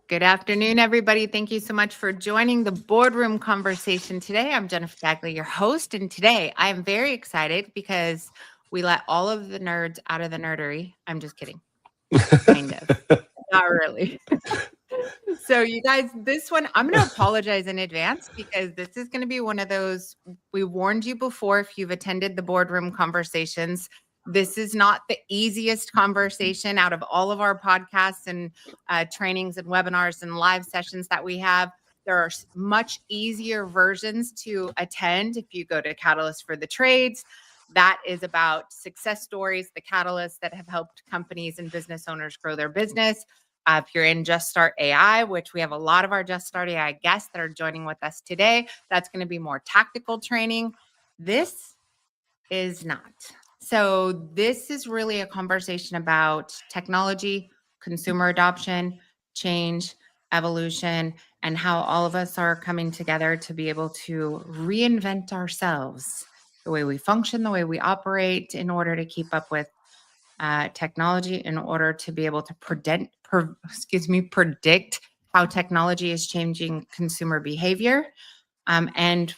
Good afternoon, everybody. Thank you so much for joining the Boardroom conversation today. I'm Jennifer Bagley, your host, and today I am very excited because we let all of the nerds out of the nerdery. I'm just kidding. Kind of. Not really. So you guys, this one, I'm going to apologize in advance because this is going to be one of those, we warned you before if you've attended the Boardroom conversations. This is not the easiest conversation out of all of our podcasts and trainings and webinars and live sessions that we have. There are much easier versions to attend if you go to Catalyst for the Trades. That is about success stories, the catalysts that have helped companies and business owners grow their business. If you're in Just Start AI, which we have a lot of our Just Start AI guests that are joining with us today, that's going to be more tactical training. This is not. So this is really a conversation about technology, consumer adoption, change, evolution, and how all of us are coming together to be able to reinvent ourselves, the way we function, the way we operate in order to keep up with technology, in order to be able to predict how technology is changing consumer behavior. And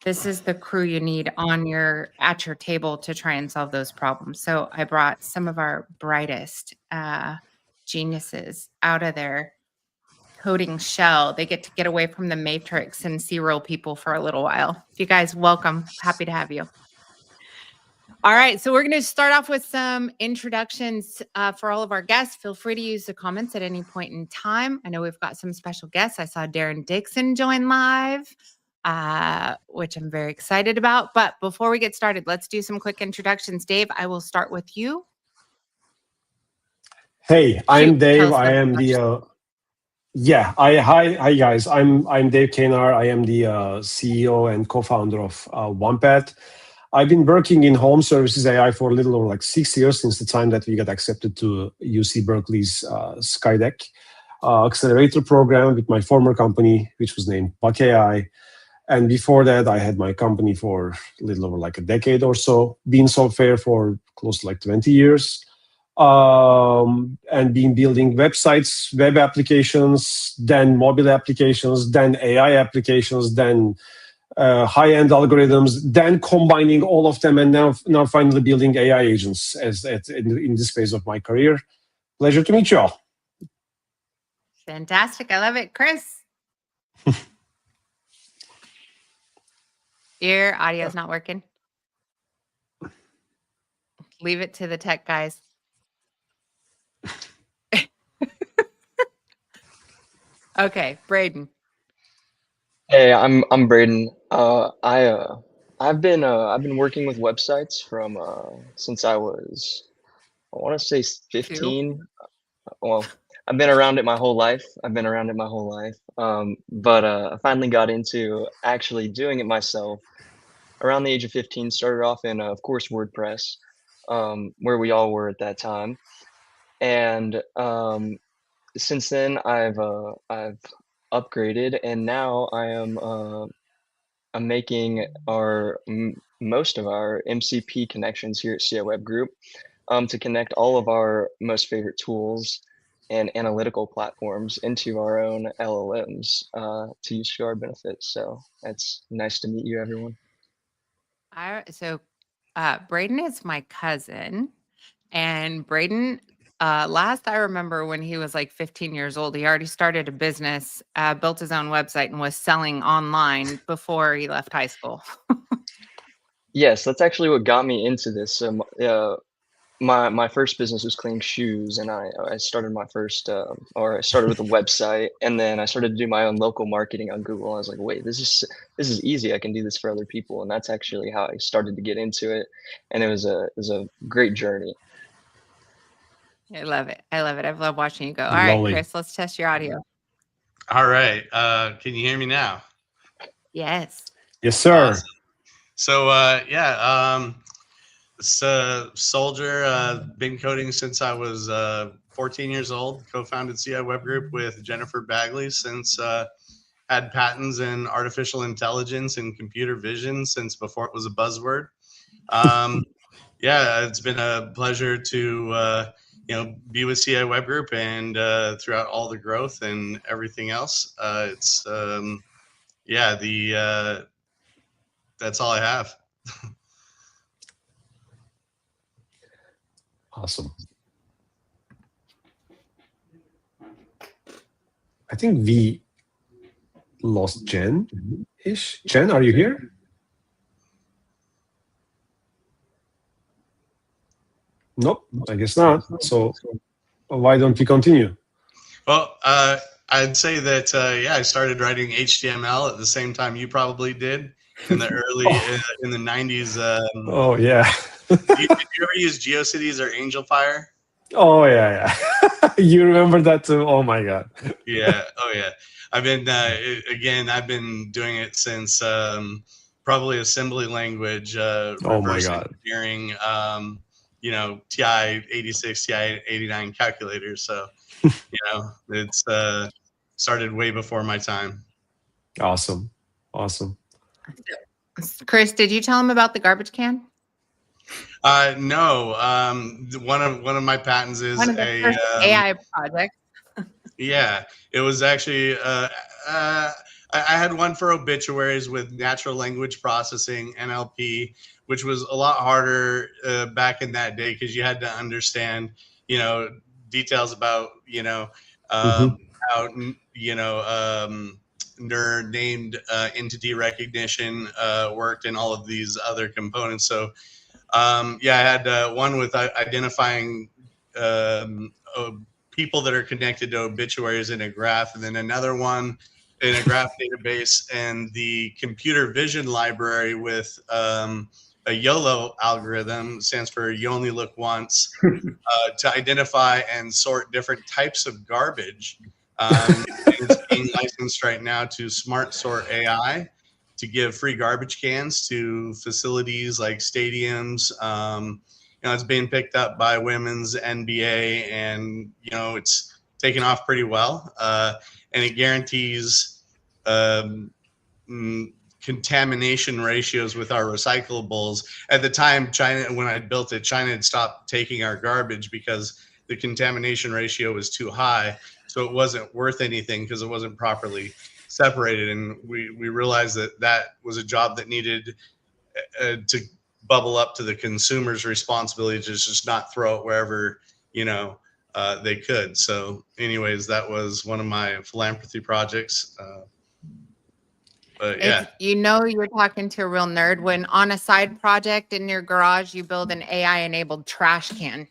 this is the crew you need at your table to try and solve those problems. So I brought some of our brightest geniuses out of their coding shell. They get to get away from the matrix and see real people for a little while. You guys, welcome. Happy to have you. All right, so we're going to start off with some introductions for all of our guests. Feel free to use the comments at any point in time. I know we've got some special guests. I saw Darren Dixon join live, which I'm very excited about. But before we get started, let's do some quick introductions. Dave, I will start with you. Hey, I'm Dave. I am the hi guys. I'm Dave Kanar. I am the CEO and co-founder of unpack. I've been working in home services AI for a little over 6 years since the time that we got accepted to UC Berkeley's Skydeck accelerator program with my former company, which was named Puck AI. And before that, I had my company for a little over a decade or so, been software for close to 20 years, and been building websites, web applications, then mobile applications, then AI applications, then high-end algorithms, then combining all of them, and now finally building AI agents in this phase of my career. Pleasure to meet you all. Fantastic. I love it. Chris? Your audio's not working. Leave it to the tech guys. Okay, Braden. Hey, I'm Braden. I've been working with websites from since I was, I want to say 15. Well, I've been around it my whole life. But I finally got into actually doing it myself around the age of 15. Started off in, of course, WordPress, where we all were at that time, and since then I've upgraded, and now I'm making most of our MCP connections here at CI Web Group to connect all of our most favorite tools and analytical platforms into our own LLMs to use to our benefit. So it's nice to meet you, everyone. Braden is my cousin, and Braden, last I remember when he was 15 years old, he already started a business, built his own website, and was selling online before he left high school. Yes, that's actually what got me into this. My first business was cleaning shoes, and I started my first, I started with a website, and then I started to do my own local marketing on Google. I was like, wait, this is easy. I can do this for other people, and that's actually how I started to get into it. And it was a great journey. I love it. I've loved watching you go. All right, Chris, let's test your audio. All right. Can you hear me now? Yes. Yes, sir. Awesome. So, soldier, been coding since I was 14 years old, co-founded CI Web Group with Jennifer Bagley since had patents in artificial intelligence and computer vision since before it was a buzzword. It's been a pleasure to be with CI Web Group and throughout all the growth and everything else. It's that's all I have. Awesome. I think we lost Jen-ish. Jen, are you here? Nope, I guess not. So why don't we continue? Well, I'd say that, I started writing HTML at the same time you probably did in the early, in the 90s. Oh, yeah. Did you ever use GeoCities or Angel Fire? Oh, yeah. You remember that too? Oh, my God. Yeah. Oh, yeah. I've been, I've been doing it since probably assembly language, reverse engineering, TI 86, TI 89 calculators. So, it's started way before my time. Awesome. Chris, did you tell him about the garbage can? No. One of my patents is one of the first AI projects. Yeah, it was actually. I had one for obituaries with natural language processing, NLP, which was a lot harder back in that day because you had to understand, details about, how, named entity recognition worked and all of these other components. So, I had one with identifying people that are connected to obituaries in a graph, and then another one in a graph database, and the computer vision library with a YOLO algorithm, stands for you only look once, to identify and sort different types of garbage. And it's being licensed right now to Smart Sort AI to give free garbage cans to facilities like stadiums. It's being picked up by women's NBA, and it's taken off pretty well. And it guarantees contamination ratios with our recyclables. At the time, China, when I built it, China had stopped taking our garbage because the contamination ratio was too high. So it wasn't worth anything because it wasn't properly separated. And we realized that was a job that needed to bubble up to the consumer's responsibility to just not throw it wherever, they could. So anyways, that was one of my philanthropy projects. But yeah. You're talking to a real nerd when on a side project in your garage, you build an AI enabled trash can.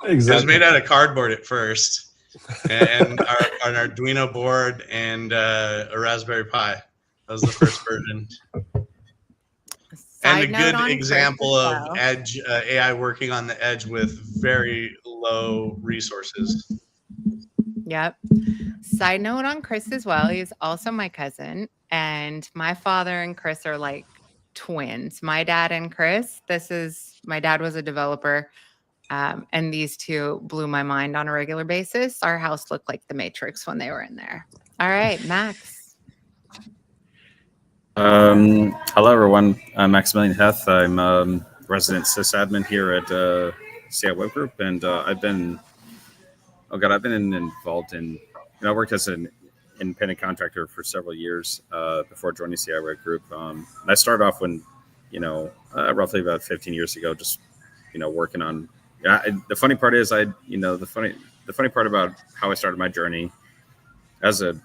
Exactly. It was made out of cardboard at first, and an Arduino board and a Raspberry Pi. That was the first version. And a good example of edge AI working on the edge with very low resources. Yep. Side note on Chris as well. He's also my cousin, and my father and Chris are like twins. My dad and Chris, my dad was a developer, and these two blew my mind on a regular basis. Our house looked like the Matrix when they were in there. All right, Max. Hello, everyone. I'm Maximilian Heth. I'm resident sysadmin here at CI Web Group, and I've been involved in. I worked as an independent contractor for several years before joining CI Web Group. And I started off when, roughly about 15 years ago, just working on. The funny part is, the funny part about how I started my journey as an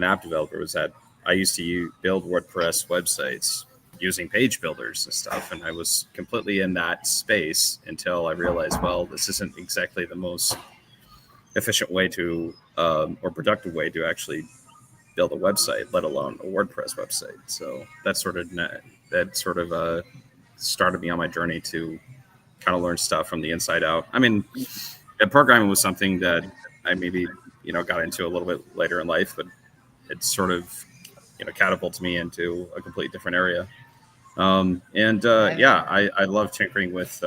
app developer was that I used to build WordPress websites using page builders and stuff. And I was completely in that space until I realized, well, this isn't exactly the most efficient way to, or productive way to actually build a website, let alone a WordPress website. So that sort of started me on my journey to kind of learn stuff from the inside out. I mean, programming was something that I maybe, got into a little bit later in life, but it sort of, catapulted me into a completely different area. I love tinkering with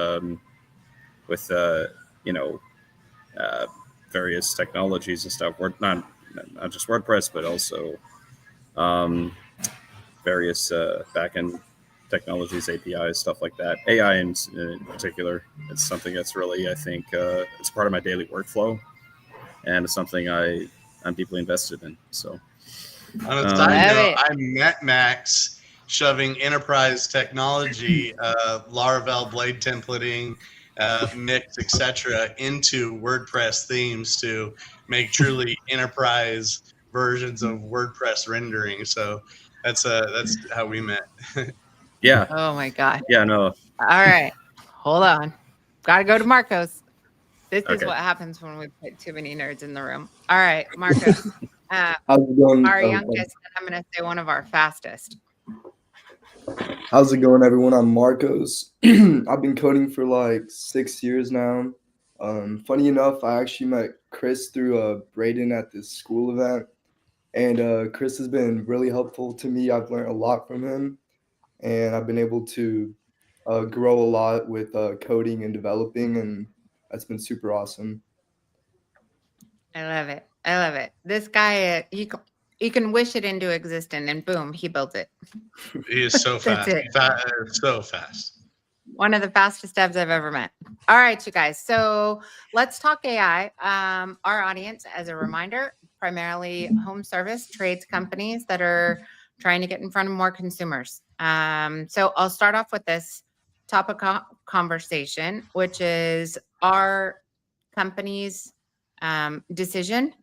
various technologies and stuff. Not just WordPress, but also various backend technologies, APIs, stuff like that. AI in particular, it's something that's really, I think, it's part of my daily workflow, and it's something I'm deeply invested in. So, on a side Love note, it. I met Max shoving enterprise technology, Laravel blade templating, mix, etc., into WordPress themes to make truly enterprise versions of WordPress rendering. So that's how we met. yeah, Oh my God. yeah, no, All right. Hold on. Got to go to Marcos. This is Okay. what happens when we put too many nerds in the room. All right, Marcos. How's it going? Our youngest, and I'm going to say one of our fastest. How's it going, everyone? I'm Marcos. I've been coding for like 6 years now. Funny enough, I actually met Chris through Braden at this school event, and Chris has been really helpful to me. I've learned a lot from him, and I've been able to grow a lot with coding and developing, and that's been super awesome. I love it. I love it. This guy, you can wish it into existence, and boom, he built it. He is so That's fast, it. so fast. One of the fastest devs I've ever met. All right, you guys. So let's talk AI. Our audience, as a reminder, primarily home service trades companies that are trying to get in front of more consumers. So I'll start off with this topic conversation, which is our company's decision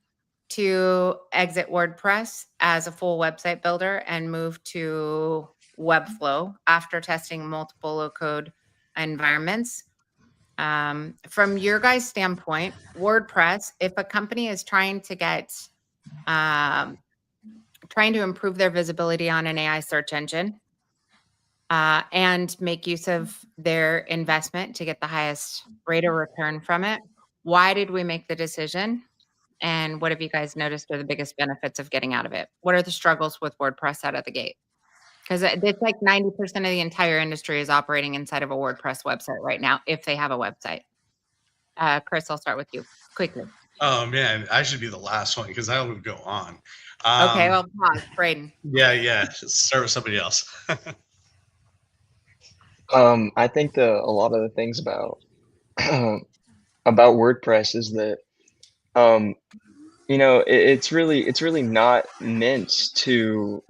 to exit WordPress as a full website builder and move to Webflow after testing multiple low-code environments. From your guys' standpoint, WordPress, if a company is trying to improve their visibility on an AI search engine and make use of their investment to get the highest rate of return from it, why did we make the decision? And what have you guys noticed are the biggest benefits of getting out of it? What are the struggles with WordPress out of the gate? Because it's like 90% of the entire industry is operating inside of a WordPress website right now, if they have a website. Chris, I'll start with you quickly. Oh man, I should be the last one because I would go on. Okay, well, pause. Braden. Yeah. Start with somebody else. I think a lot of the things about about WordPress is that it's really not meant to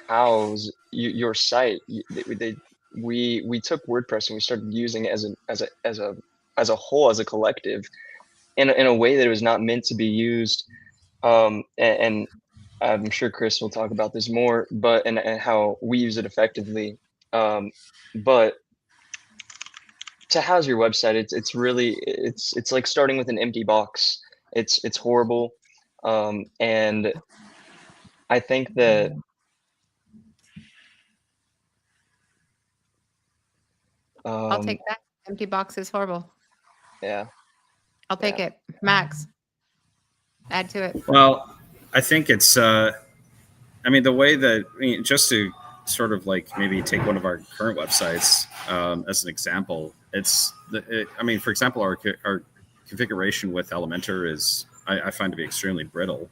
house your site. We took WordPress and we started using it as a whole, as a collective, in a way that it was not meant to be used. And I'm sure Chris will talk about this more, but and how we use it effectively. But to house your website, it's like starting with an empty box. It's horrible, and I think that I'll take that. Empty box is horrible. Yeah, I'll take it. Max, add to it. Well, I think it's, the way that, just to sort of like maybe take one of our current websites as an example, for example, our configuration with Elementor is, I find to be extremely brittle.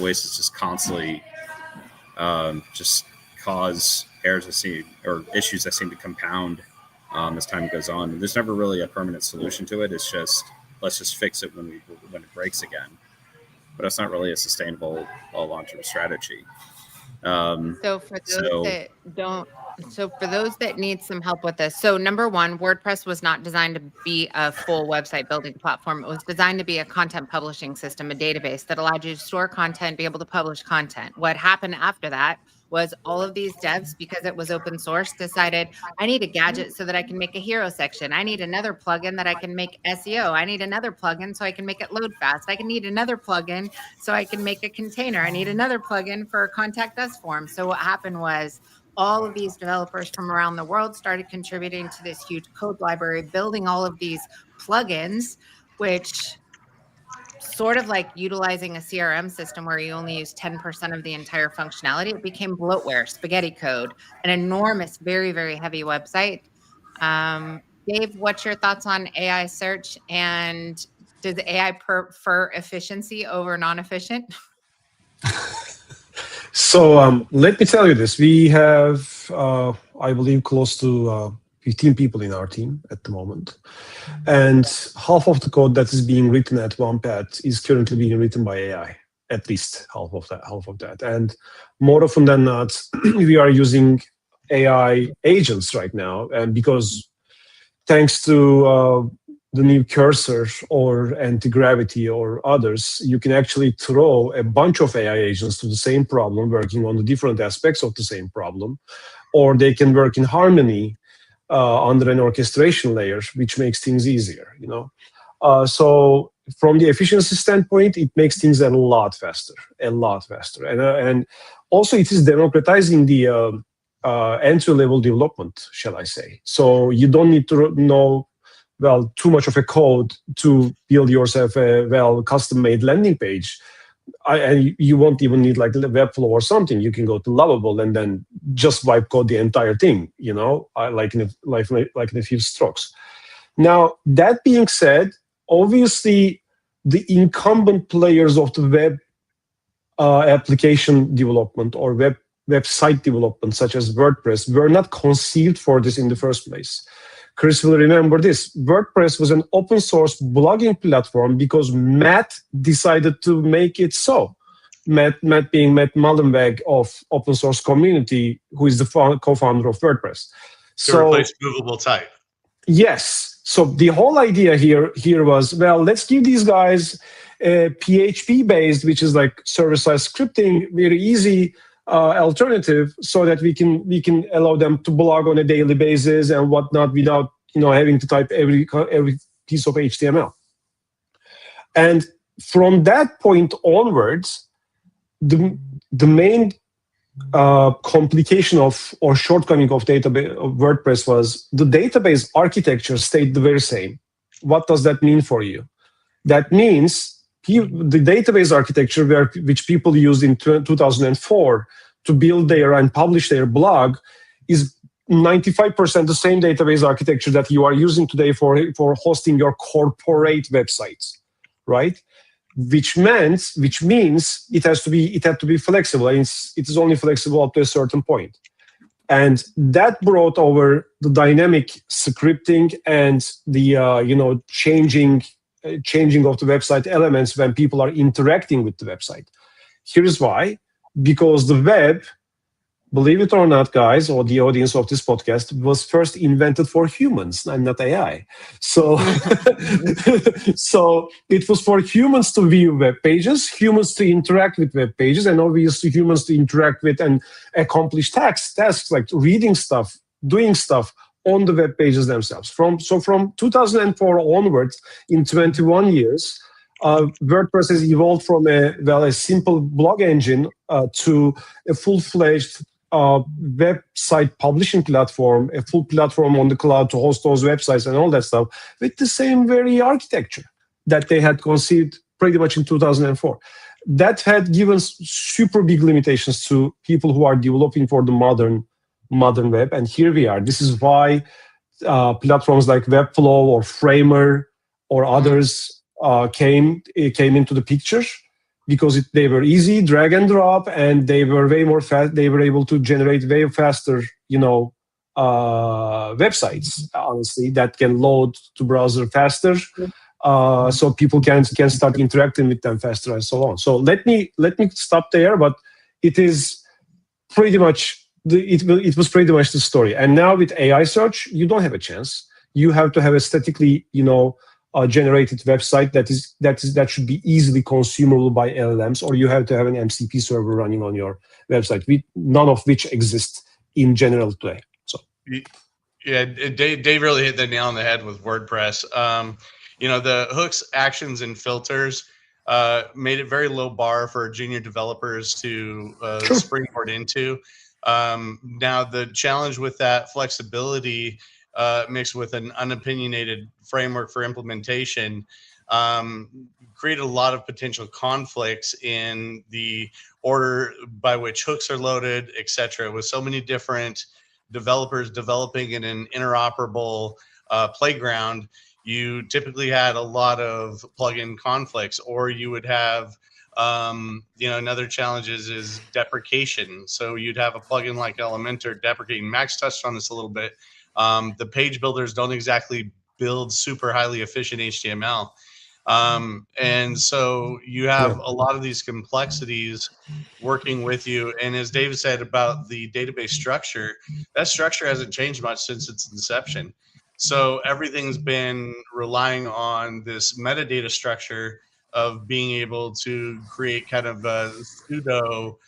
Ways to just constantly just cause errors or issues that seem to compound as time goes on. And there's never really a permanent solution to it. It's just, let's just fix it when it breaks again. But it's not really a sustainable long-term strategy. So for those that need some help with this, so number one, WordPress was not designed to be a full website building platform. It was designed to be a content publishing system, a database that allowed you to store content, be able to publish content. What happened after that was all of these devs, because it was open source, decided I need a gadget so that I can make a hero section. I need another plugin that I can make SEO. I need another plugin so I can make it load fast. I can need another plugin so I can make a container. I need another plugin for a contact us form. So what happened was all of these developers from around the world started contributing to this huge code library, building all of these plugins, which sort of like utilizing a CRM system where you only use 10% of the entire functionality. It became bloatware, spaghetti code, an enormous, very, very heavy website. Dave, what's your thoughts on AI search? And does AI prefer efficiency over non-efficient? So let me tell you this. We have, I believe, close to 15 people in our team at the moment. And half of the code that is being written at OnePath is currently being written by AI, at least half of that. And more often than not, we are using AI agents right now. And because thanks to the new cursor or anti-gravity or others, you can actually throw a bunch of AI agents to the same problem, working on the different aspects of the same problem, or they can work in harmony under an orchestration layer, which makes things easier. So from the efficiency standpoint, it makes things a lot faster. And also it is democratizing the entry-level development, shall I say. So you don't need to know too much of a code to build yourself a custom-made landing page. And you won't even need like Webflow or something. You can go to Lovable and then just wipe code the entire thing, like in a few strokes. Now, that being said, obviously the incumbent players of the web application development or website development, such as WordPress, were not conceived for this in the first place. Chris will remember this. WordPress was an open source blogging platform because Matt decided to make it so. Matt being Matt Mullenweg of Open Source Community, who is the co-founder of WordPress. To replace movable type. Yes. So the whole idea here was, let's give these guys a PHP-based, which is like server-side scripting, very easy alternative, so that we can allow them to blog on a daily basis and whatnot without having to type every piece of HTML. And from that point onwards, the main complication or shortcoming of WordPress was the database architecture stayed the very same. What does that mean for you? That means the database architecture which people used in 2004 to build and publish their blog is 95% the same database architecture that you are using today for hosting your corporate websites, right? Which means it had to be flexible, and it is only flexible up to a certain point. And that brought over the dynamic scripting and the changing of the website elements when people are interacting with the website. Here's why. Because the web, believe it or not, guys, or the audience of this podcast, was first invented for humans and not AI. So, so it was for humans to view web pages, humans to interact with web pages, and obviously humans to interact with and accomplish tasks like reading stuff, doing stuff on the web pages themselves. From 2004 onwards, in 21 years, WordPress has evolved from a simple blog engine to a full-fledged website publishing platform, a full platform on the cloud to host those websites and all that stuff, with the same very architecture that they had conceived pretty much in 2004. That had given super big limitations to people who are developing for the modern web, and here we are. This is why platforms like Webflow or Framer or others came into the picture, because they were easy, drag and drop, and they were way more fast. They were able to generate way faster, websites, honestly, that can load to browser faster, so people can start interacting with them faster and so on. So let me stop there, but it is pretty much it was pretty much the story. And now with AI search, you don't have a chance. You have to have a statically, generated website that should be easily consumable by LLMs, or you have to have an MCP server running on your website, none of which exist in general today. So, yeah, Dave really hit the nail on the head with WordPress. The hooks, actions, and filters made it very low bar for junior developers to springboard into. Now the challenge with that flexibility mixed with an unopinionated framework for implementation created a lot of potential conflicts in the order by which hooks are loaded, etc. With so many different developers developing in an interoperable playground, you typically had a lot of plugin conflicts, or you would have Another challenge is deprecation. So you'd have a plugin like Elementor deprecating. Max touched on this a little bit. The page builders don't exactly build super highly efficient HTML. And so you have a lot of these complexities working with you. And as David said about the database structure, that structure hasn't changed much since its inception. So everything's been relying on this metadata structure of being able to create kind of pseudo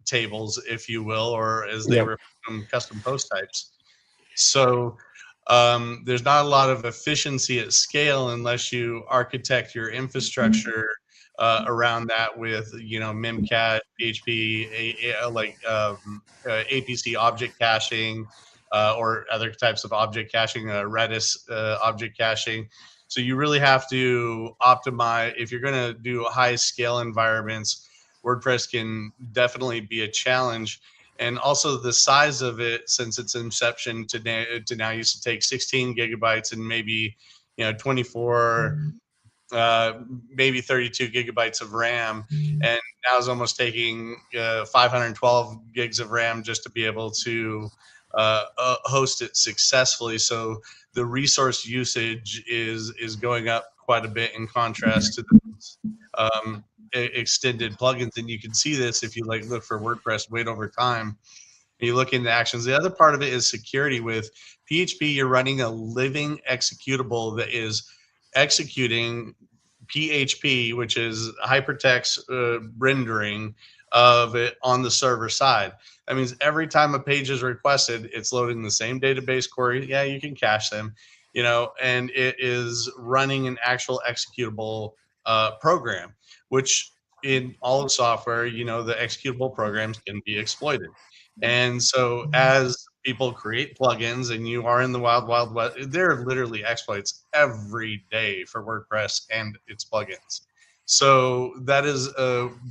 tables, if you will, or as they refer to them, custom post types. So there's not a lot of efficiency at scale unless you architect your infrastructure around that with, Memcache, PHP, APC object caching, or other types of object caching, Redis object caching. So you really have to optimize. If you're going to do high scale environments, WordPress can definitely be a challenge. And also the size of it, since its inception to now used to take 16 gigabytes and maybe 24, maybe 32 gigabytes of RAM, and now is almost taking 512 gigs of RAM just to be able to host it successfully. So the resource usage is going up quite a bit in contrast to the extended plugins. And you can see this if you look for WordPress wait over time. You look into actions. The other part of it is security. With PHP, you're running a living executable that is executing PHP, which is hypertext rendering of it on the server side. That means every time a page is requested, it's loading the same database query. Yeah, you can cache them, and it is running an actual executable program, which in all of software, the executable programs can be exploited. And so as people create plugins and you are in the wild, wild west, there are literally exploits every day for WordPress and its plugins. So that has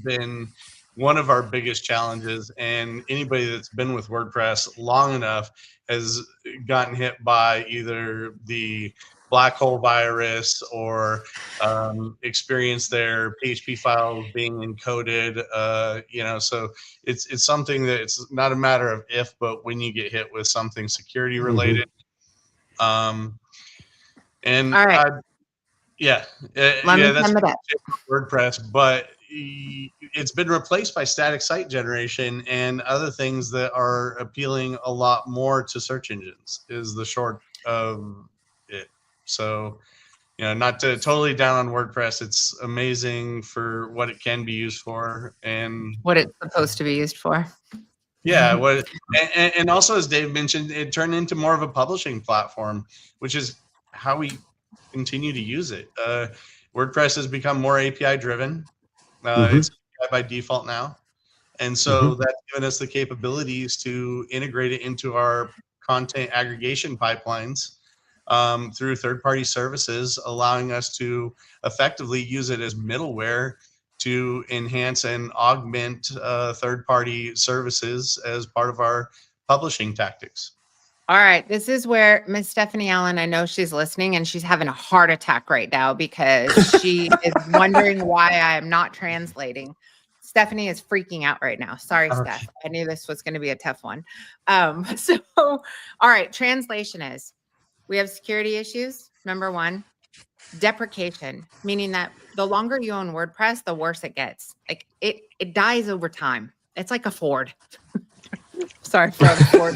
been one of our biggest challenges. And anybody that's been with WordPress long enough has gotten hit by either the black hole virus or experienced their PHP files being encoded. So it's something that it's not a matter of if, but when you get hit with something security related. And all right. That's WordPress, but it's been replaced by static site generation and other things that are appealing a lot more to search engines is the short of it. So, not to totally down on WordPress, it's amazing for what it can be used for and what it's supposed to be used for. Yeah, and also, as Dave mentioned, it turned into more of a publishing platform, which is how we continue to use it. WordPress has become more API driven. It's API by default now. And so that's given us the capabilities to integrate it into our content aggregation pipelines through third-party services, allowing us to effectively use it as middleware to enhance and augment third-party services as part of our publishing tactics. All right, this is where Miss Stephanie Allen, I know she's listening and she's having a heart attack right now because she is wondering why I am not translating. Stephanie is freaking out right now. Sorry, Steph. I knew this was going to be a tough one. All right, translation is, we have security issues, number one. Deprecation, meaning that the longer you own WordPress, the worse it gets. Like it dies over time. It's like a Ford. Sorry for the Ford.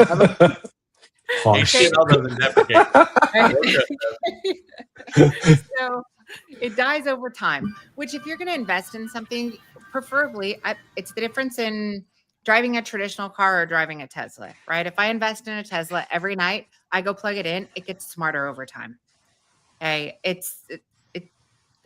So it dies over time, which if you're going to invest in something, preferably, it's the difference in driving a traditional car or driving a Tesla, right? If I invest in a Tesla every night, I go plug it in, it gets smarter over time. Okay,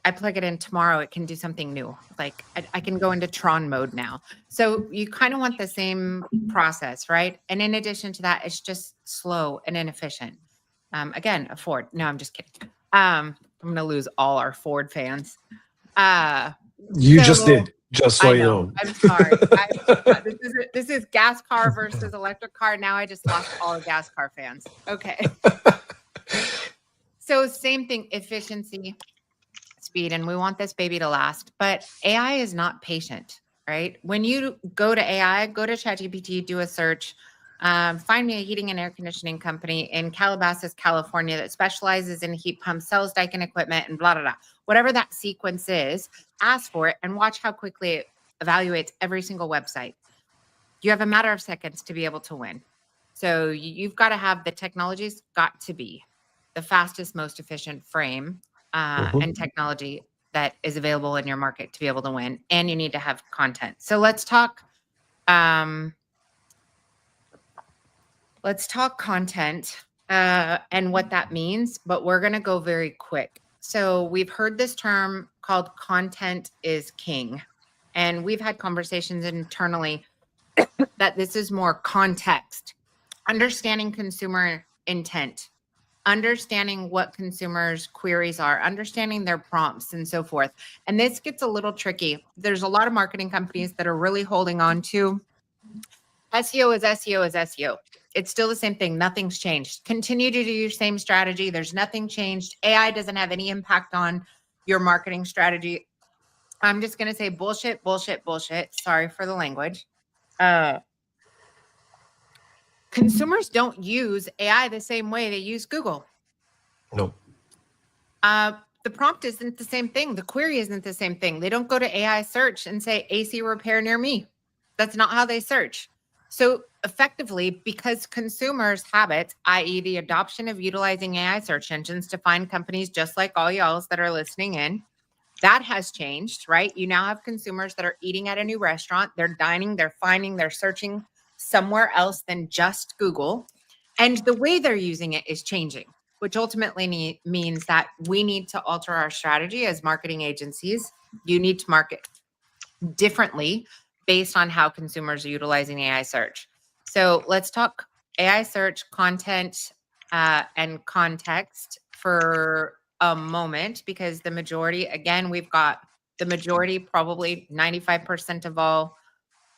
I plug it in tomorrow, it can do something new. Like I can go into Tron mode now. So you kind of want the same process, right? And in addition to that, it's just slow and inefficient. Again, a Ford. No, I'm just kidding. I'm going to lose all our Ford fans. You just did, just so you know. I'm sorry. This is gas car versus electric car. Now I just lost all the gas car fans. Okay. So same thing, efficiency. speed and we want this baby to last, but AI is not patient, right? When you go to AI, go to ChatGPT, do a search, find me a heating and air conditioning company in Calabasas, California that specializes in heat pumps, sells Daikin equipment, and blah, blah, blah. Whatever that sequence is, ask for it and watch how quickly it evaluates every single website. You have a matter of seconds to be able to win. So you've got to have the technology's got to be the fastest, most efficient frame and technology that is available in your market to be able to win. And you need to have content. So let's talk content and what that means, but we're going to go very quick. So we've heard this term called content is king. And we've had conversations internally that this is more context, understanding consumer intent, understanding what consumers' queries are, understanding their prompts and so forth. And this gets a little tricky. There's a lot of marketing companies that are really holding on to SEO is SEO is SEO. It's still the same thing. Nothing's changed. Continue to do your same strategy. There's nothing changed. AI doesn't have any impact on your marketing strategy. I'm just going to say bullshit, bullshit, bullshit. Sorry for the language. Consumers don't use AI the same way they use Google. No. The prompt isn't the same thing. The query isn't the same thing. They don't go to AI search and say AC repair near me. That's not how they search. So effectively, because consumers' habits, i.e. the adoption of utilizing AI search engines to find companies just like all y'all's that are listening in, that has changed, right? You now have consumers that are eating at a new restaurant. They're dining, they're finding, they're searching somewhere else than just Google. And the way they're using it is changing, which ultimately means that we need to alter our strategy as marketing agencies. You need to market differently based on how consumers are utilizing AI search. So let's talk AI search, content, and context for a moment, because the majority, again, we've got the majority, probably 95% of all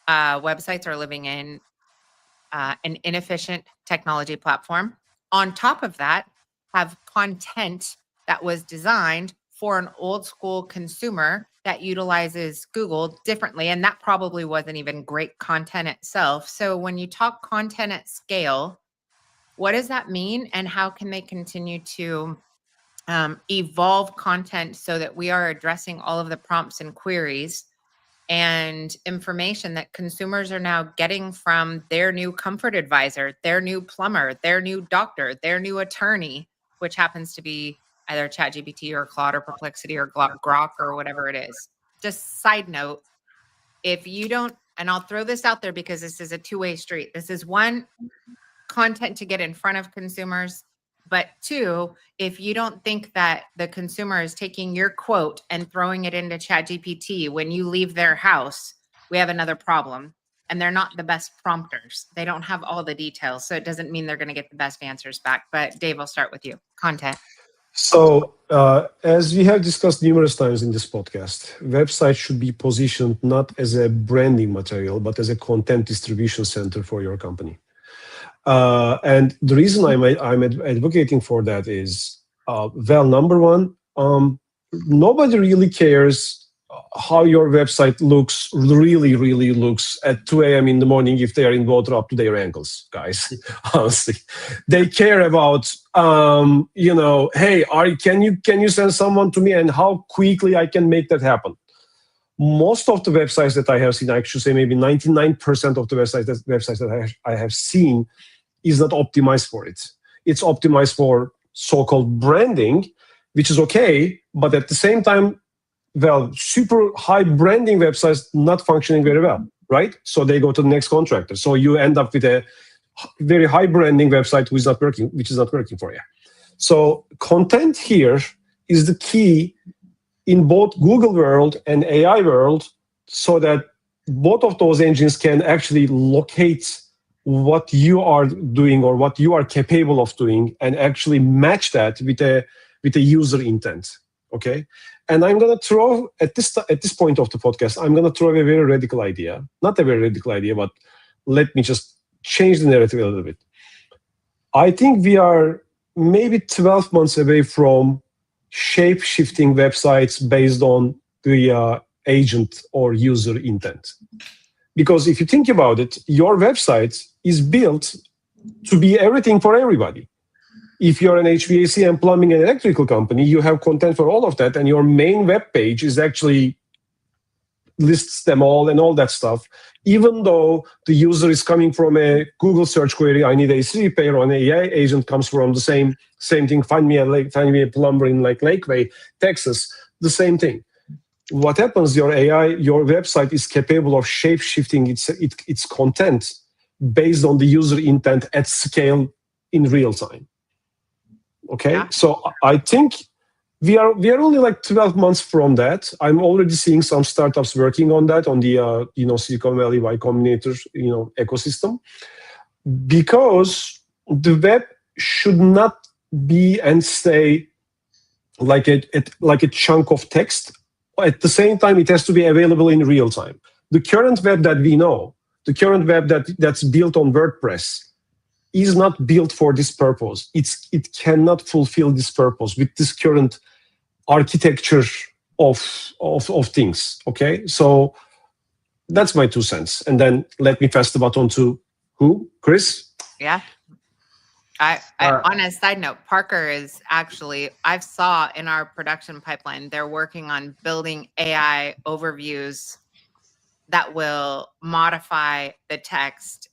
websites are living in an inefficient technology platform. On top of that, have content that was designed for an old school consumer that utilizes Google differently. And that probably wasn't even great content itself. So when you talk content at scale, what does that mean? And how can they continue to evolve content so that we are addressing all of the prompts and queries and information that consumers are now getting from their new comfort advisor, their new plumber, their new doctor, their new attorney, which happens to be either ChatGPT or Claude or Perplexity or Grok or whatever it is. Just side note, if you don't, and I'll throw this out there because this is a two-way street. This is one, content to get in front of consumers. But two, if you don't think that the consumer is taking your quote and throwing it into ChatGPT when you leave their house, we have another problem. And they're not the best prompters. They don't have all the details. So it doesn't mean they're going to get the best answers back. But Dave, I'll start with you. Content. So as we have discussed numerous times in this podcast, websites should be positioned not as a branding material, but as a content distribution center for your company. And the reason I'm advocating for that is, well, number one, nobody really cares how your website really looks at 2 a.m. in the morning if they are in water up to their ankles, guys. Honestly, they care about, hey, can you send someone to me and how quickly I can make that happen. Most of the websites that I have seen, I should say maybe 99% of the websites that I have seen is not optimized for it. It's optimized for so-called branding, which is okay, but at the same time, well, super high branding websites not functioning very well, right? So they go to the next contractor. So you end up with a very high branding website which is not working for you. So content here is the key in both Google world and AI world, so that both of those engines can actually locate what you are doing or what you are capable of doing and actually match that with a user intent. Okay. And I'm going to throw at this point of the podcast, I'm going to throw a very radical idea, not a very radical idea, but let me just change the narrative a little bit. I think we are maybe 12 months away from shape-shifting websites based on the agent or user intent. Because if you think about it, your website is built to be everything for everybody. If you're an HVAC and plumbing and electrical company, you have content for all of that, and your main web page is actually lists them all and all that stuff. Even though the user is coming from a Google search query, I need AC repair, or an AI agent comes from the same thing. Find me a plumber in like Lakeway, Texas. The same thing. What happens? Your website is capable of shape shifting its content based on the user intent at scale in real time. Okay, Yeah. so I think we are only like 12 months from that. I'm already seeing some startups working on that on the Silicon Valley Y Combinator ecosystem, because the web should not be and stay like a chunk of text. At the same time, it has to be available in real time. The current web that we know, the current web that's built on WordPress, is not built for this purpose. It cannot fulfill this purpose with this current architecture of things. Okay, so that's my 2 cents. And then let me pass the baton to who? Chris? Yeah. I on a side note, Parker is actually, I've saw in our production pipeline, they're working on building AI overviews that will modify the text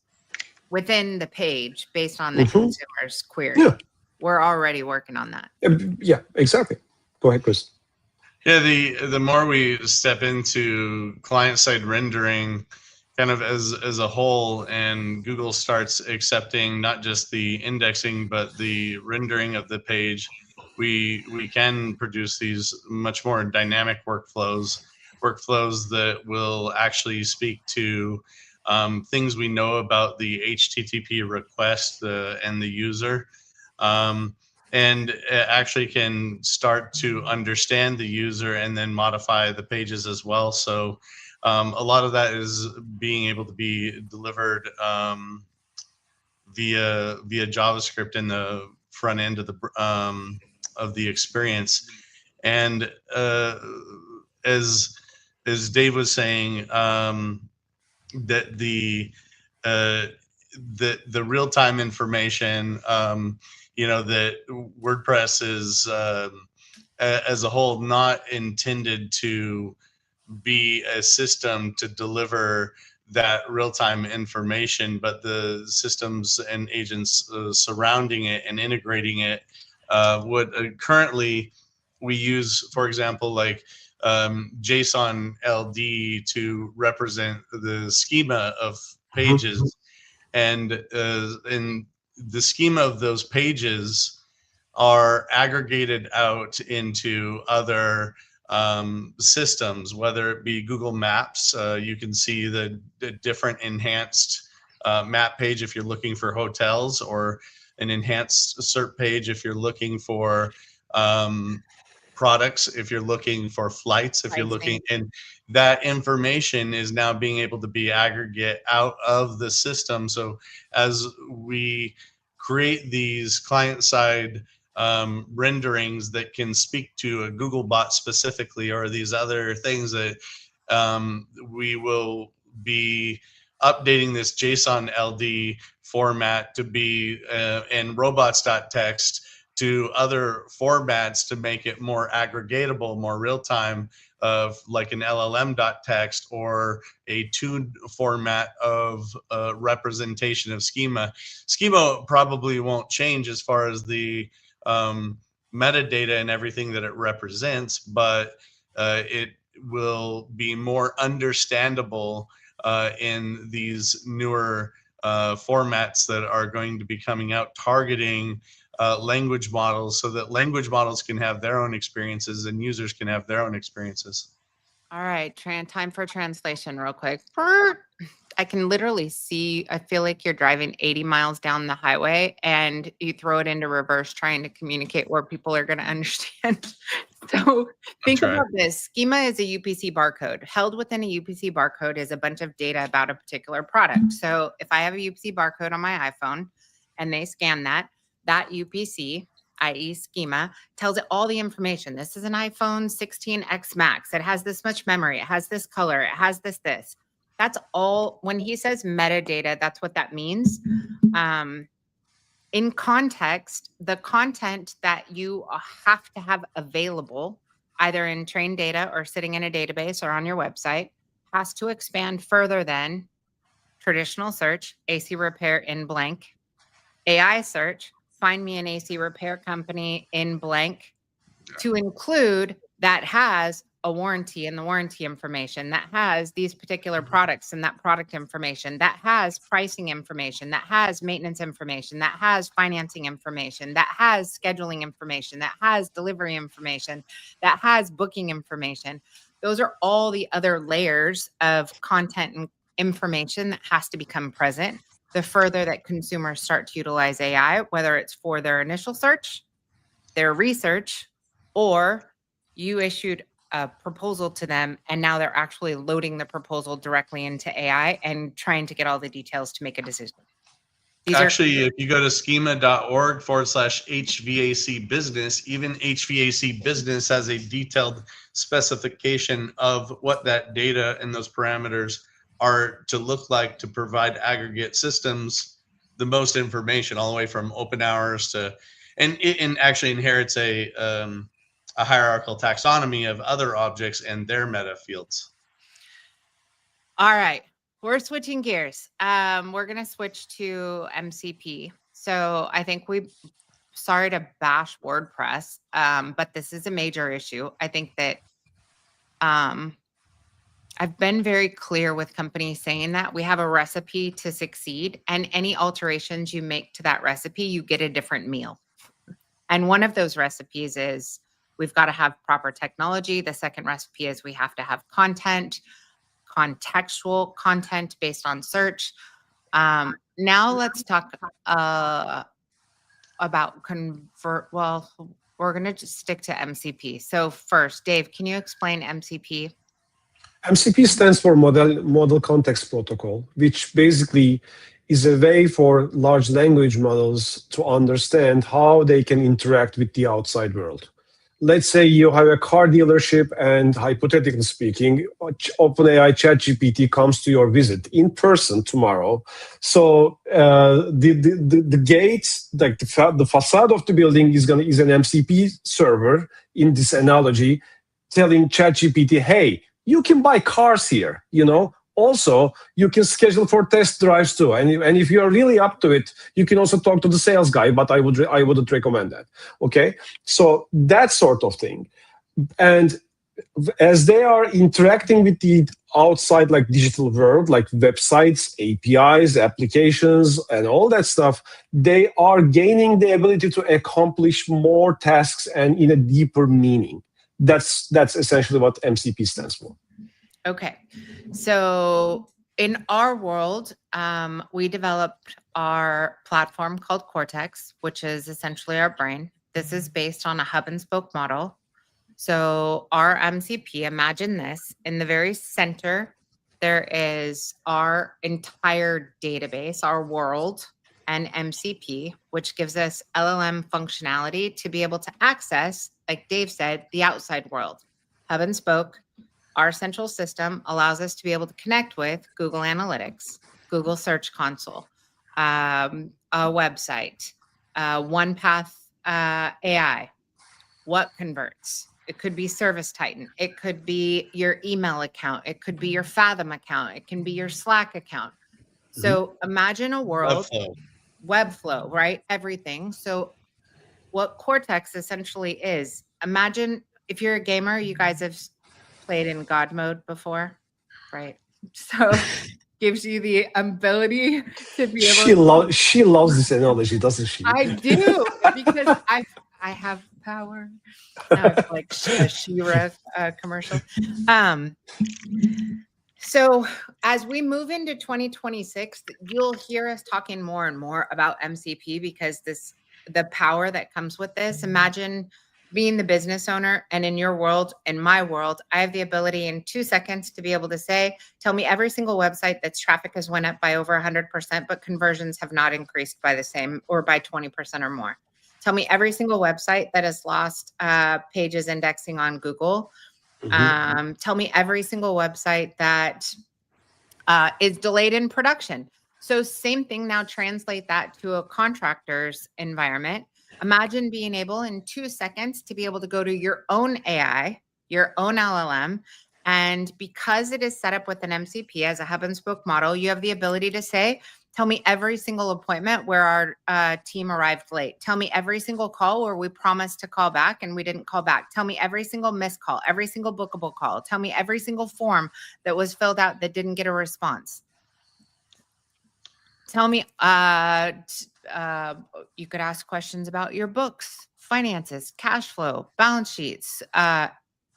within the page based on the consumer's query. Yeah. We're already working on that. Yeah, exactly. Go ahead, Chris. Yeah, the more we step into client-side rendering kind of as a whole, and Google starts accepting not just the indexing but the rendering of the page, we can produce these much more dynamic workflows that will actually speak to things we know about the HTTP request and the user, and it actually can start to understand the user and then modify the pages as well. So a lot of that is being able to be delivered via JavaScript in the front end of the experience. And as Dave was saying, that the real-time information, that WordPress is as a whole not intended to be a system to deliver that real-time information, but the systems and agents surrounding it and integrating it would currently we use, for example, like JSON LD to represent the schema of pages, and the schema of those pages are aggregated out into other systems, whether it be Google Maps. You can see the different enhanced map page if you're looking for hotels, or an enhanced SERP page if you're looking for products, if you're looking for flights, if you're looking, and that information is now being able to be aggregate out of the system. So as we create these client-side renderings that can speak to a Google bot specifically, or these other things that we will be updating this JSON LD format to be in robots.txt to other formats to make it more aggregatable, more real-time, of like an LLM.txt or a tuned format of representation of schema. Schema probably won't change as far as the metadata and everything that it represents, but it will be more understandable in these newer formats that are going to be coming out, targeting language models, so that language models can have their own experiences and users can have their own experiences. All right, time for translation real quick. I can literally see, I feel like you're driving 80 miles down the highway and you throw it into reverse trying to communicate where people are going to understand. So think about this. Schema is a UPC barcode. Held within a UPC barcode is a bunch of data about a particular product. So if I have a UPC barcode on my iPhone and they scan that UPC i.e. schema, tells it all the information. This is an iPhone 16X Max. It has this much memory. It has this color. It has this. That's all. When he says metadata, that's what that means. In context, the content that you have to have available, either in trained data or sitting in a database or on your website, has to expand further than traditional search, AC repair in blank, AI search, find me an AC repair company in blank, to include that has a warranty and the warranty information, that has these particular products and that product information, that has pricing information, that has maintenance information, that has financing information, that has scheduling information, that has delivery information, that has booking information. Those are all the other layers of content and information that has to become present the further that consumers start to utilize AI, whether it's for their initial search, their research, or you issued a proposal to them and now they're actually loading the proposal directly into AI and trying to get all the details to make a decision. Actually, if you go to schema.org/HVAC business, even HVAC business has a detailed specification of what that data and those parameters are to look like to provide aggregate systems the most information, all the way from open hours to, and it actually inherits a hierarchical taxonomy of other objects and their meta fields. All right. We're switching gears. We're going to switch to MCP. So I think sorry to bash WordPress, but this is a major issue. I think that I've been very clear with companies saying that we have a recipe to succeed, and any alterations you make to that recipe, you get a different meal. And one of those recipes is we've got to have proper technology. The second recipe is we have to have content, contextual content based on search. Now let's talk about convert. Well, we're going to just stick to MCP. So first, Dave, can you explain MCP? MCP stands for Model Context Protocol, which basically is a way for large language models to understand how they can interact with the outside world. Let's say you have a car dealership and, hypothetically speaking, OpenAI ChatGPT comes to your visit in person tomorrow. So the gates, like the facade of the building is an MCP server in this analogy, telling ChatGPT, hey, you can buy cars here, Also, you can schedule for test drives too, and if you are really up to it, you can also talk to the sales guy. But I wouldn't recommend that. Okay, so that sort of thing, and as they are interacting with the outside, like digital world, like websites, APIs, applications, and all that stuff, they are gaining the ability to accomplish more tasks and in a deeper meaning. That's essentially what MCP stands for. Okay. So in our world, we developed our platform called Cortex, which is essentially our brain. This is based on a hub and spoke model. So our MCP, imagine this, in the very center, there is our entire database, our world, and MCP, which gives us LLM functionality to be able to access, like Dave said, the outside world. Hub and spoke. Our central system allows us to be able to connect with Google Analytics, Google Search Console, a website, OnePath AI. What converts? It could be Service Titan. It could be your email account. It could be your Fathom account. It can be your Slack account. So imagine a world, Webflow, right? Everything. So what Cortex essentially is, imagine if you're a gamer, you guys have played in God mode before, right? So gives you the ability to be able She loves this analogy, doesn't she? I do, because I have power. Now it's like a She-Ra commercial. So as we move into 2026, you'll hear us talking more and more about MCP, because the power that comes with this. Imagine being the business owner, and in your world, in my world, I have the ability in 2 seconds to be able to say, tell me every single website that's traffic has went up by over 100%, but conversions have not increased by the same or by 20% or more. Tell me every single website that has lost pages indexing on Google. Tell me every single website that is delayed in production. So same thing, now translate that to a contractor's environment. Imagine being able in 2 seconds to be able to go to your own AI, your own LLM. And because it is set up with an MCP as a hub and spoke model, you have the ability to say, tell me every single appointment where our team arrived late. Tell me every single call where we promised to call back and we didn't call back. Tell me every single missed call, every single bookable call. Tell me every single form that was filled out that didn't get a response. Tell me, you could ask questions about your books, finances, cash flow, balance sheets,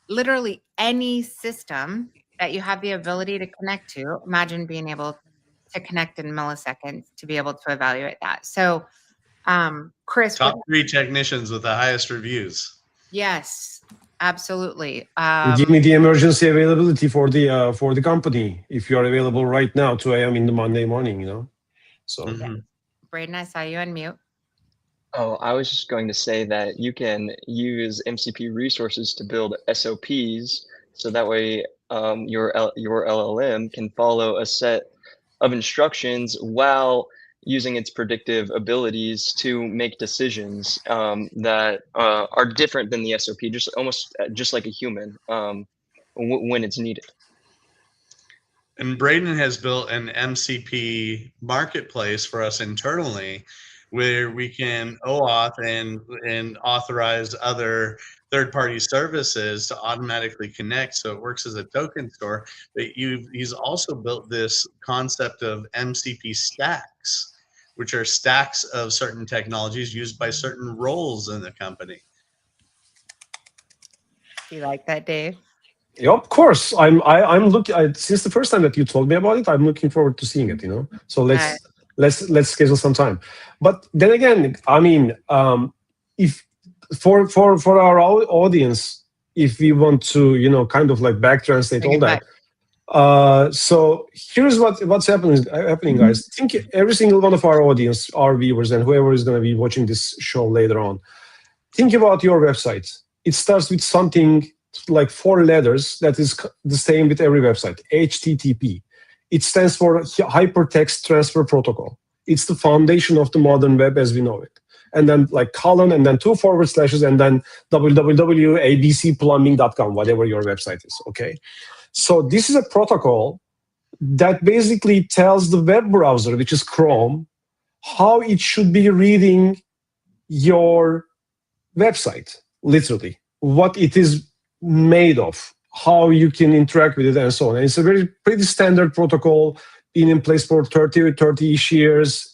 literally any system that you have the ability to connect to. Imagine being able to connect in milliseconds to be able to evaluate that. So, Chris, top 3 technicians with the highest reviews. Yes, absolutely. Give me the emergency availability for the company if you are available right now, 2 a.m. in the Monday morning. So, Braden, I saw you unmute. Oh, I was just going to say that you can use MCP resources to build SOPs, so that way your LLM can follow a set of instructions while using its predictive abilities to make decisions that are different than the SOP, just like a human when it's needed. And Braden has built an MCP marketplace for us internally, where we can OAuth and authorize other third-party services to automatically connect, so it works as a token store. But he's also built this concept of MCP stacks, which are stacks of certain technologies used by certain roles in the company. Do you like that, Dave? yeah, of course. I'm looking since the first time that you told me about it. I'm looking forward to seeing it. So let's schedule some time. But then again, I mean, if for our audience, if we want to kind of like back translate all that. So here's what's happening, guys. Think every single one of our audience, our viewers, and whoever is going to be watching this show later on. Think about your website. It starts with something like 4 letters that is the same with every website. HTTP. It stands for Hypertext Transfer Protocol. It's the foundation of the modern web as we know it. And then like colon, and then 2 forward slashes, and then www.abcplumbing.com, whatever your website is, okay? So this is a protocol that basically tells the web browser, which is Chrome, how it should be reading your website, literally, what it is made of, how you can interact with it, and so on. And it's a pretty standard protocol, been in place for 30-ish years,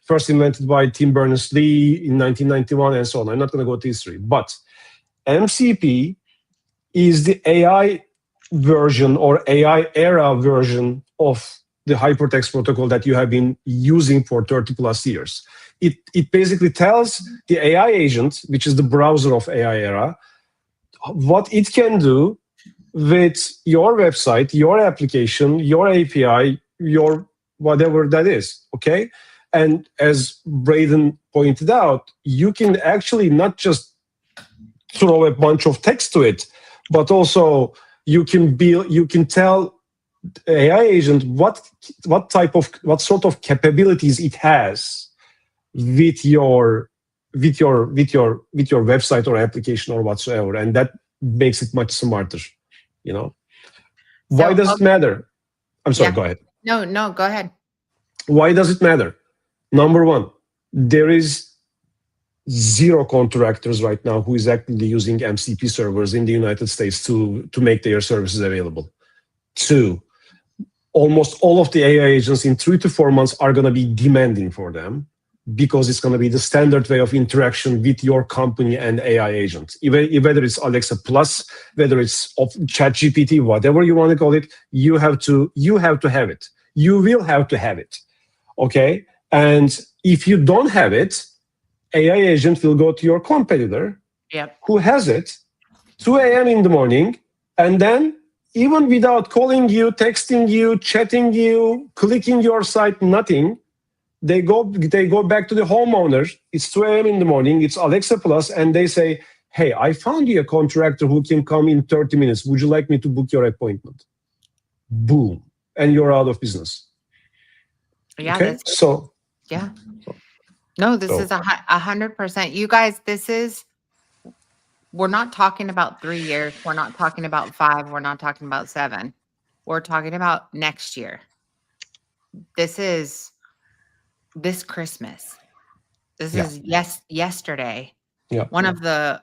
first invented by Tim Berners-Lee in 1991, and so on. I'm not going to go to history. But MCP is the AI version or AI era version of the hypertext protocol that you have been using for 30 plus years. It basically tells the AI agent, which is the browser of AI era, what it can do with your website, your application, your API, your whatever that is, okay? And as Braden pointed out, you can actually not just throw a bunch of text to it, but also you can tell AI agent what sort of capabilities it has with your website or application or whatsoever, and that makes it much smarter. Why does it matter? I'm sorry, go ahead. No, go ahead. Why does it matter? Number one, there is 0 contractors right now who is actively using MCP servers in the United States to make their services available. 2, almost all of the AI agents in 3 to 4 months are going to be demanding for them, because it's going to be the standard way of interaction with your company and AI agent. Whether it's Alexa Plus, whether it's ChatGPT, whatever you want to call it, you have to have it. You will have to have it, okay? And if you don't have it, AI agent will go to your competitor who has it, 2 a.m. in the morning, and then even without calling you, texting you, chatting you, clicking your site, nothing, They go back to the homeowner. It's 2 a.m. in the morning. It's Alexa Plus, and they say, "Hey, I found you a contractor who can come in 30 minutes. Would you like me to book your appointment?" Boom, and you're out of business. Yeah, Okay, so yeah. No, this So- is 100%. You guys, we're not talking about 3 years. We're not talking about 5. We're not talking about 7. We're talking about next year. This is this Christmas. This Yeah. is yesterday. Yeah. One of the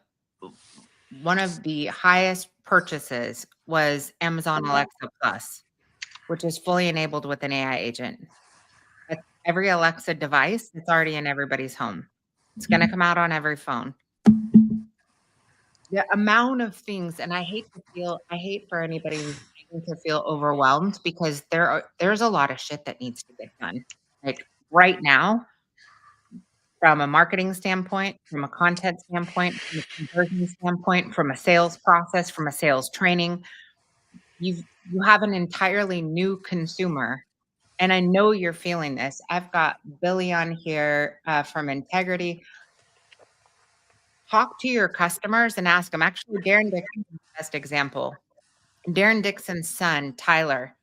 highest purchases was Amazon Alexa Plus, which is fully enabled with an AI agent. That's every Alexa device, it's already in everybody's home. It's going to come out on every phone. The amount of things, and I hate for anybody to feel overwhelmed, because there's a lot of shit that needs to get done. Like right now, from a marketing standpoint, from a content standpoint, from a conversion standpoint, from a sales process, from a sales training, you have an entirely new consumer. And I know you're feeling this. I've got Billy on here from Integrity. Talk to your customers and ask them. Actually, Darren Dixon is the best example. Darren Dixon's son, Tyler,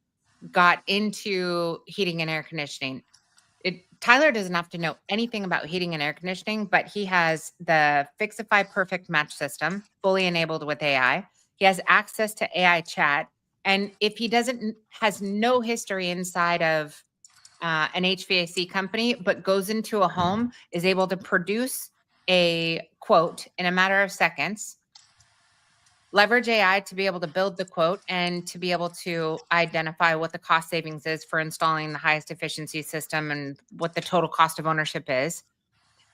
got into heating and air conditioning. Tyler doesn't have to know anything about heating and air conditioning, but he has the Fixify Perfect Match system, fully enabled with AI. He has access to AI chat. And if he has no history inside of an HVAC company, but goes into a home, is able to produce a quote in a matter of seconds, leverage AI to be able to build the quote and to be able to identify what the cost savings is for installing the highest efficiency system and what the total cost of ownership is.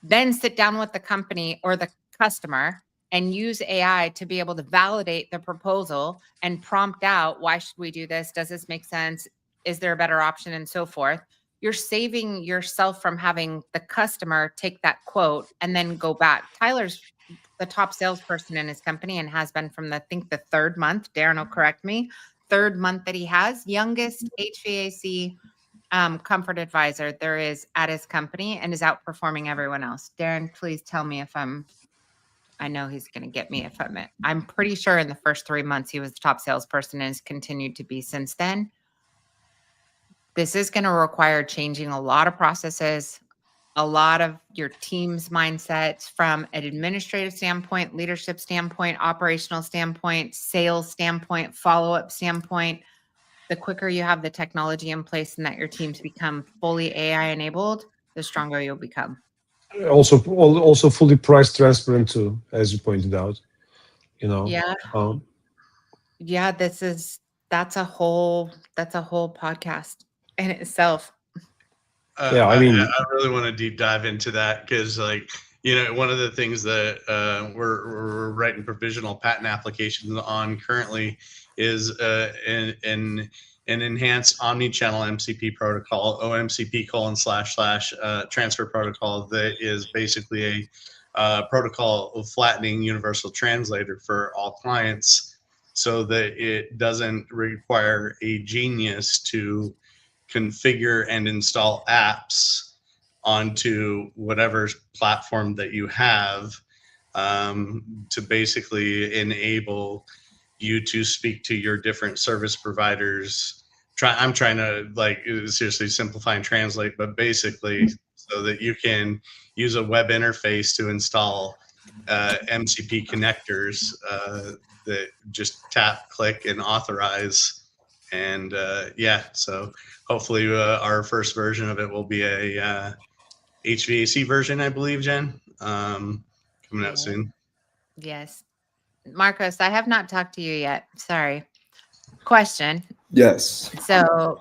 Then sit down with the company or the customer and use AI to be able to validate the proposal and prompt out, why should we do this? Does this make sense? Is there a better option? And so forth. You're saving yourself from having the customer take that quote and then go back. Tyler's the top salesperson in his company and has been from the 3rd month. Darren will correct me. 3rd month that he has. Youngest HVAC comfort advisor there is at his company, and is outperforming everyone else. Darren, please tell me if I know he's going to get me if I'm pretty sure in the first 3 months he was the top salesperson and has continued to be since then. This is going to require changing a lot of processes, a lot of your team's mindsets from an administrative standpoint, leadership standpoint, operational standpoint, sales standpoint, follow-up standpoint. The quicker you have the technology in place and that your teams become fully AI enabled, the stronger you'll become. Also fully price transparent too, as you pointed out. Yeah. Yeah, that's a whole podcast in itself. Yeah, I mean- I really want to deep dive into that, because one of the things that we're writing provisional patent applications on currently is an enhanced omni-channel MCP protocol, OMCP : transfer protocol, that is basically a protocol of flattening universal translator for all clients, so that it doesn't require a genius to configure and install apps onto whatever platform that you have, to basically enable you to speak to your different service providers. I'm trying to seriously simplify and translate, but basically so that you can use a web interface to install MCP connectors that just tap, click, and authorize. And so hopefully our first version of it will be a HVAC version, I believe, Jen, coming out soon. Yes. Marcos, I have not talked to you yet. Sorry. Question. Yes. So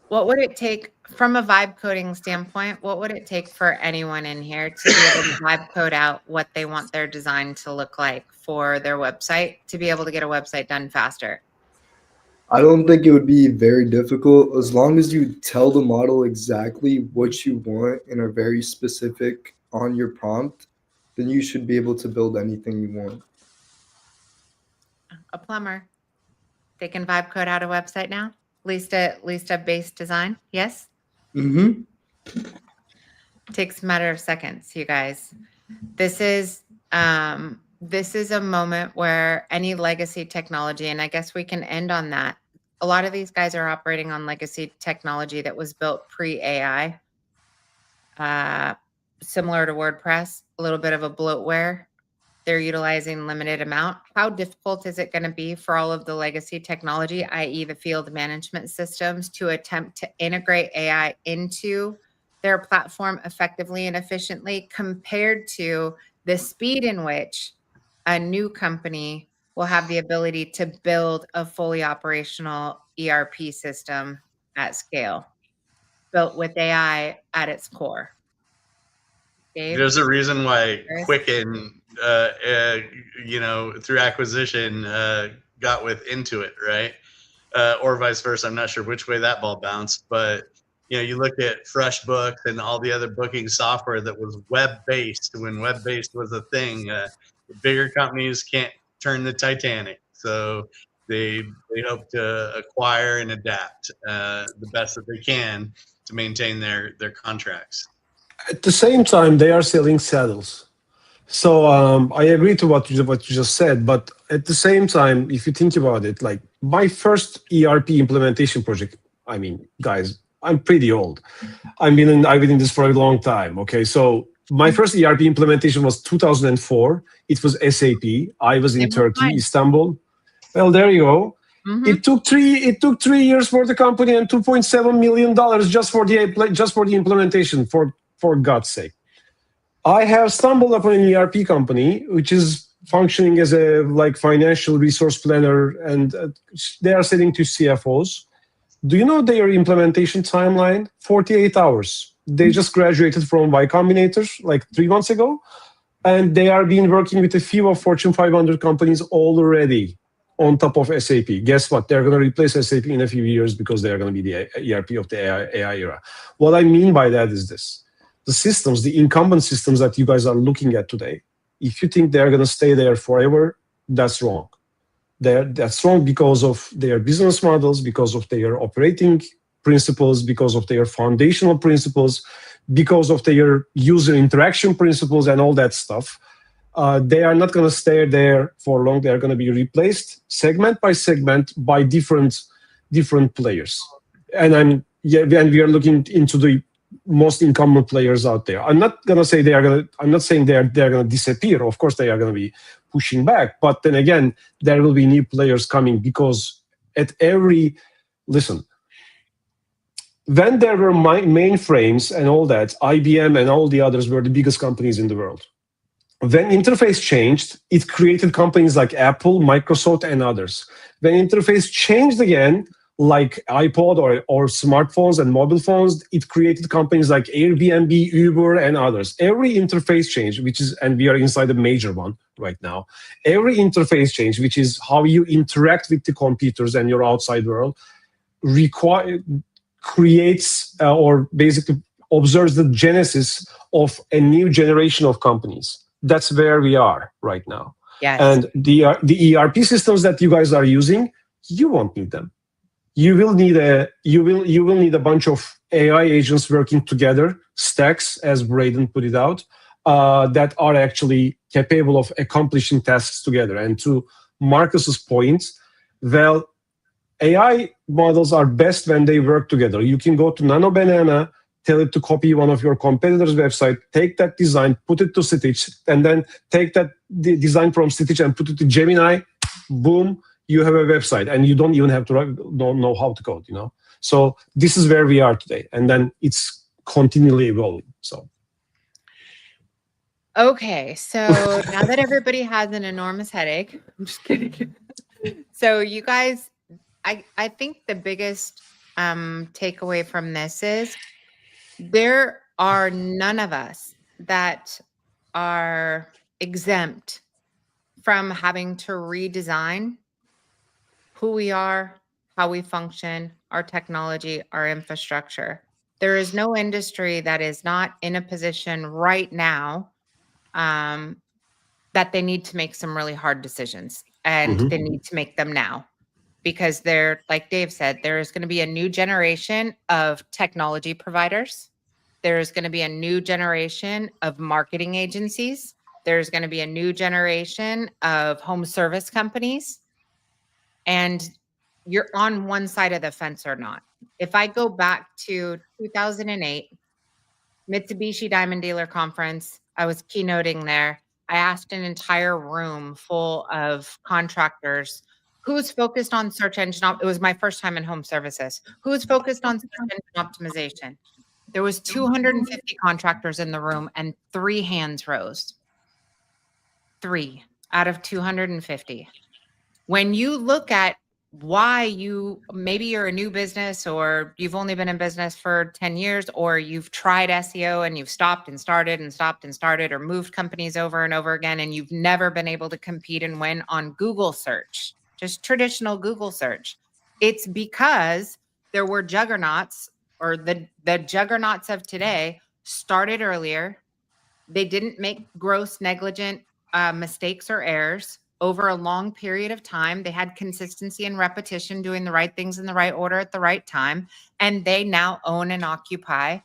what would it take from a vibe coding standpoint? What would it take for anyone in here to be able to vibe code out what they want their design to look like for their website, to be able to get a website done faster? I don't think it would be very difficult, as long as you tell the model exactly what you want and are very specific on your prompt, then you should be able to build anything you want. A plumber, they can vibe code out a website now? At least a base design? Yes? Mm-hmm. Takes a matter of seconds, you guys. This is a moment where any legacy technology, and I guess we can end on that. A lot of these guys are operating on legacy technology that was built pre-AI, similar to WordPress, a little bit of a bloatware. They're utilizing limited amount. How difficult is it going to be for all of the legacy technology, i.e. the field management systems, to attempt to integrate AI into their platform effectively and efficiently compared to the speed in which a new company will have the ability to build a fully operational ERP system at scale, built with AI at its core? Dave? There's a reason why Chris? Quicken, through acquisition, got with Intuit, right? Or vice versa. I'm not sure which way that ball bounced, but you look at FreshBooks and all the other booking software that was web-based when web-based was a thing. The bigger companies can't turn the Titanic, so they hope to acquire and adapt the best that they can to maintain their contracts. At the same time, they are selling saddles. So I agree to what you just said, but at the same time, if you think about it, like my first ERP implementation project, I mean, guys, I'm pretty old. I've been in this for a long time. Okay, so my first ERP implementation was 2004. It was SAP. I was in Turkey, Istanbul. Well, there you go. Mhm. It took 3 years for the company and $2.7 million just for the implementation. For God's sake. I have stumbled upon an ERP company which is functioning as a financial resource planner, and they are selling to CFOs. Do you know their implementation timeline? 48 hours. They just graduated from Y Combinator 3 months ago, and they are working with a few of Fortune 500 companies already on top of SAP. Guess what? They're going to replace SAP in a few years because they are going to be the ERP of the AI era. What I mean by that is this. The systems, the incumbent systems that you guys are looking at today, if you think they're going to stay there forever, that's wrong. That's wrong because of their business models, because of their operating principles, because of their foundational principles, because of their user interaction principles and all that stuff. They are not going to stay there for long. They are going to be replaced segment by segment by different players. And we are looking into the most incumbent players out there. I'm not saying they're going to disappear. Of course, they are going to be pushing back. But then again, there will be new players coming because when there were mainframes and all that, IBM and all the others were the biggest companies in the world. When interface changed, it created companies like Apple, Microsoft, and others. When interface changed again, like iPod or smartphones and mobile phones, it created companies like Airbnb, Uber, and others. Every interface change, and we are inside a major one right now, every interface change, which is how you interact with the computers and your outside world, creates or basically observes the genesis of a new generation of companies. That's where we are right now. Yes. And the ERP systems that you guys are using, you won't need them. You will need a bunch of AI agents working together, stacks, as Braden put it out, that are actually capable of accomplishing tasks together. And to Marcus's point, well, AI models are best when they work together. You can go to Nano Banana, tell it to copy one of your competitor's website, take that design, put it to Stitch, and then take that design from Stitch and put it to Gemini. Boom. You have a website, and you don't even have to don't know how to code, So this is where we are today, and then it's continually evolving. So, okay, so now that everybody has an enormous headache, I'm just kidding. So you guys, I think the biggest takeaway from this is there are none of us that are exempt from having to redesign who we are, how we function, our technology, our infrastructure. There is no industry that is not in a position right now that they need to make some really hard decisions, and they need to make them now because they're, like Dave said, there is going to be a new generation of technology providers There's going to be a new generation of marketing agencies. There's going to be a new generation of home service companies. And you're on one side of the fence or not. If I go back to 2008, Mitsubishi Diamond Dealer Conference, I was keynoting there. I asked an entire room full of contractors who's focused on search engine. It was my first time in home services. Who's focused on search engine optimization? There was 250 contractors in the room and 3 hands rose. 3 out of 250. When you look at why maybe you're a new business, or you've only been in business for 10 years, or you've tried SEO and you've stopped and started and stopped and started, or moved companies over and over again, and you've never been able to compete and win on Google search, just traditional Google search. It's because there were juggernauts, or the juggernauts of today started earlier. They didn't make gross negligent mistakes or errors over a long period of time. They had consistency and repetition, doing the right things in the right order at the right time. And they now own and occupy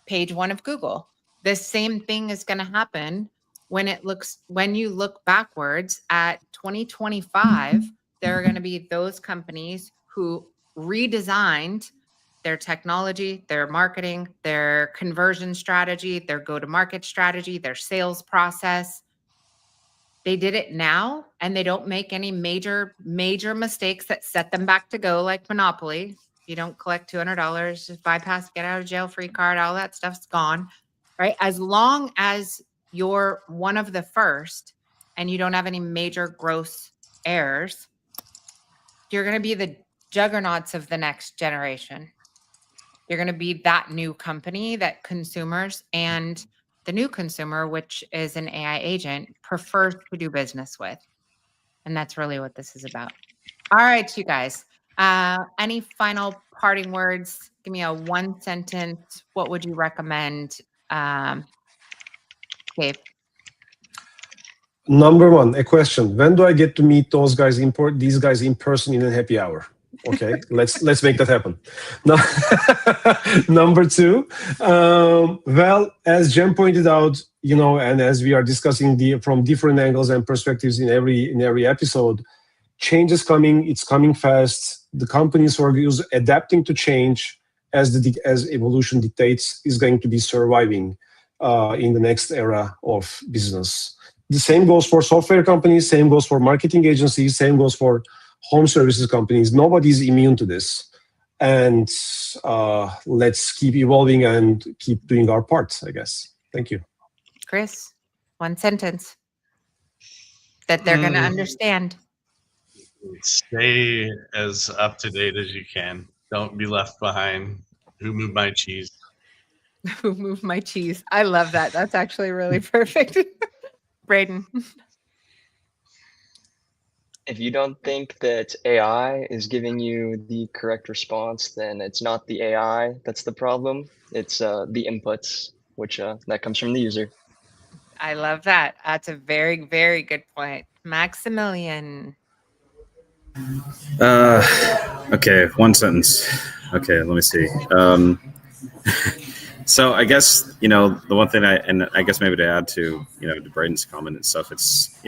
page 1 of Google. The same thing is going to happen when you look backwards at 2025. There are going to be those companies who redesigned their technology, their marketing, their conversion strategy, their go-to-market strategy, their sales process. They did it now, and they don't make any major mistakes that set them back to go, like Monopoly. You don't collect $200, just bypass, get out of jail free card, all that stuff's gone, right? As long as you're one of the first and you don't have any major gross errors, you're going to be the juggernauts of the next generation. You're going to be that new company that consumers and the new consumer, which is an AI agent, prefers to do business with. And that's really what this is about. All right, you guys. Any final parting words? Give me a 1 sentence. What would you recommend, Dave? Number 1, a question. When do I get to meet these guys in person in a happy hour? Okay, let's make that happen. Now, number 2, well, as Jen pointed out, and as we are discussing from different angles and perspectives in every episode, change is coming. It's coming fast. The companies who are adapting to change as evolution dictates is going to be surviving in the next era of business. The same goes for software companies. Same goes for marketing agencies. Same goes for home services companies. Nobody's immune to this. And let's keep evolving and keep doing our part, I guess. Thank you. Chris, 1 sentence that they're going to understand. Stay as up to date as you can. Don't be left behind. Who moved my cheese? Who moved my cheese? I love that. That's actually really perfect. Braden. If you don't think that AI is giving you the correct response, then it's not the AI that's the problem. It's the inputs, which that comes from the user. I love that. That's a very, very good point. Maximilian. Okay, 1 sentence. Okay, let me see. So I guess, the one thing I guess maybe to add to, to Braden's comment and stuff, it's,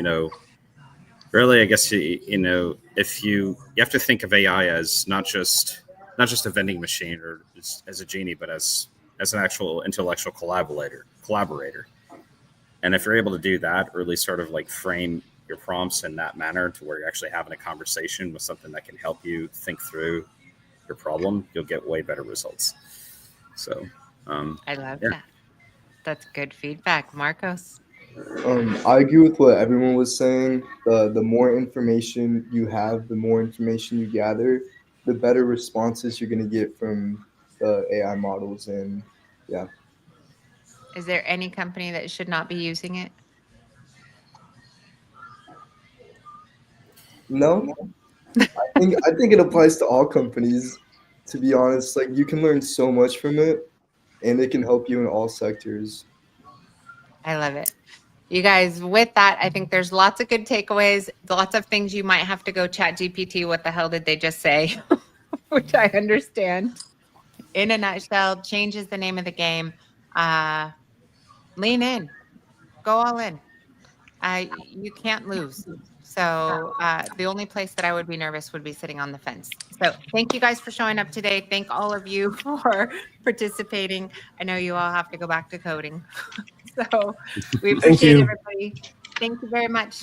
really, I guess, if you have to think of AI as not just a vending machine or as a genie, but as an actual intellectual collaborator. And if you're able to do that, or at least sort of like frame your prompts in that manner to where you're actually having a conversation with something that can help you think through your problem, you'll get way better results. So I love that. That's good feedback. Marcos. I agree with what everyone was saying. The more information you have, the more information you gather, the better responses you're going to get from the AI models. And yeah. Is there any company that should not be using it? No, I think it applies to all companies, to be honest. Like, you can learn so much from it, and it can help you in all sectors. I love it. You guys, with that, I think there's lots of good takeaways, lots of things you might have to go chat GPT. What the hell did they just say? Which I understand. In a nutshell, change is the name of the game. lean in, go all in. You can't lose. So the only place that I would be nervous would be sitting on the fence. So thank you guys for showing up today. Thank all of you for participating. I know you all have to go back to coding. So we Thank appreciate you. everybody. Thank you very much.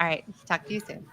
All right. Talk to you soon.